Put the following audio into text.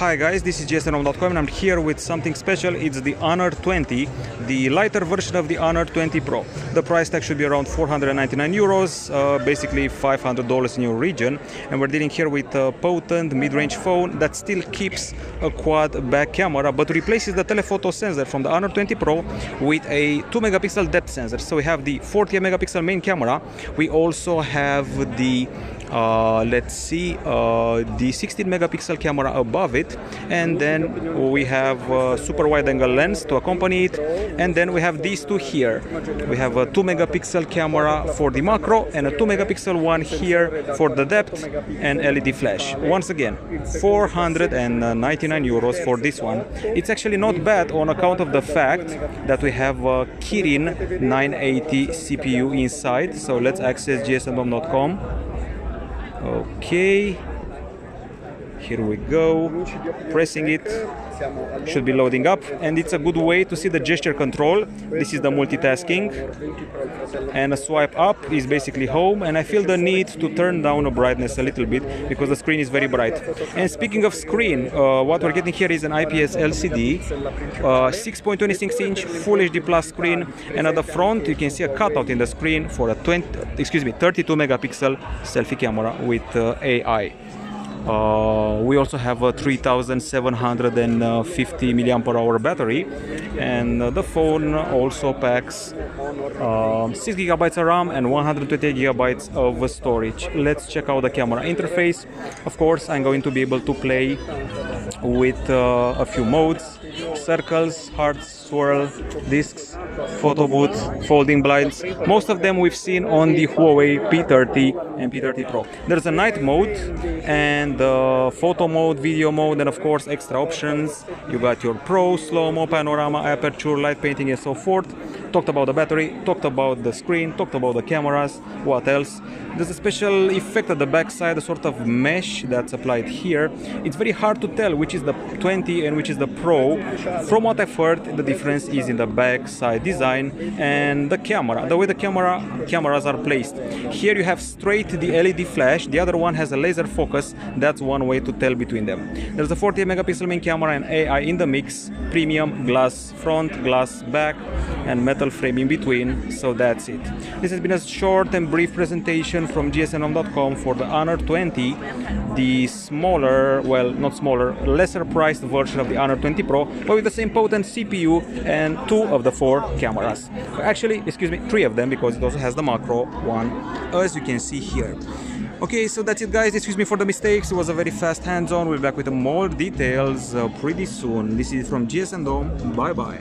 Hi guys, this is gsnhome.com and I'm here with something special. It's the Honor 20, the lighter version of the Honor 20 Pro. The price tag should be around 499 euros, basically $500 in your region. And we're dealing here with a potent mid-range phone that still keeps a quad back camera, but replaces the telephoto sensor from the Honor 20 Pro with a 2 megapixel depth sensor. So we have the 48 megapixel main camera. We also have the the 16 megapixel camera above it, and then we have a super wide angle lens to accompany it, and then we have these two here. We have a 2 megapixel camera for the macro and a 2 megapixel one here for the depth and LED flash. Once again, 499 euros for this one. It's actually not bad on account of the fact that we have a Kirin 980 CPU inside. So let's access gsnhome.com. Okay, here we go, pressing it, should be loading up, and it's a good way to see the gesture control. This is the multitasking, and a swipe up is basically home, and I feel the need to turn down the brightness a little bit because the screen is very bright. And speaking of screen, what we're getting here is an IPS LCD, 6.26 inch Full HD Plus screen, and at the front you can see a cutout in the screen for a 32 megapixel selfie camera with AI. We also have a 3750 mAh battery, and the phone also packs 6 GB of RAM and 128 GB of storage. Let's check out the camera interface. Of course, I'm going to be able to play with a few modes: circles, hearts, swirl, discs, photo booth, folding blinds. Most of them we've seen on the Huawei P30 and P30 Pro. There's a night mode and photo mode, video mode, and of course extra options. You got your Pro, slow-mo, panorama, aperture, light painting, and so forth. Talked about the battery, talked about the screen, talked about the cameras. What else? There's a special effect at the back side, a sort of mesh that's applied here. It's very hard to tell which is the 20 and which is the Pro. From what I've heard, the difference is in the back side design and the camera, the way the cameras are placed. Here you have straight the LED flash, the other one has a laser focus. That's one way to tell between them. There's a 48 megapixel main camera and AI in the mix, premium glass front, glass back, and metal frame in between. So that's it. This has been a short and brief presentation from gsnhome.com for the Honor 20, the smaller, well, not smaller, lesser priced version of the Honor 20 Pro, but with the same potent CPU and 2 of the 4 cameras. Actually, excuse me, 3 of them, because it also has the macro one, as you can see here. Okay, so that's it guys, excuse me for the mistakes, it was a very fast hands-on. We'll be back with more details pretty soon. This is from GSnHome, bye bye.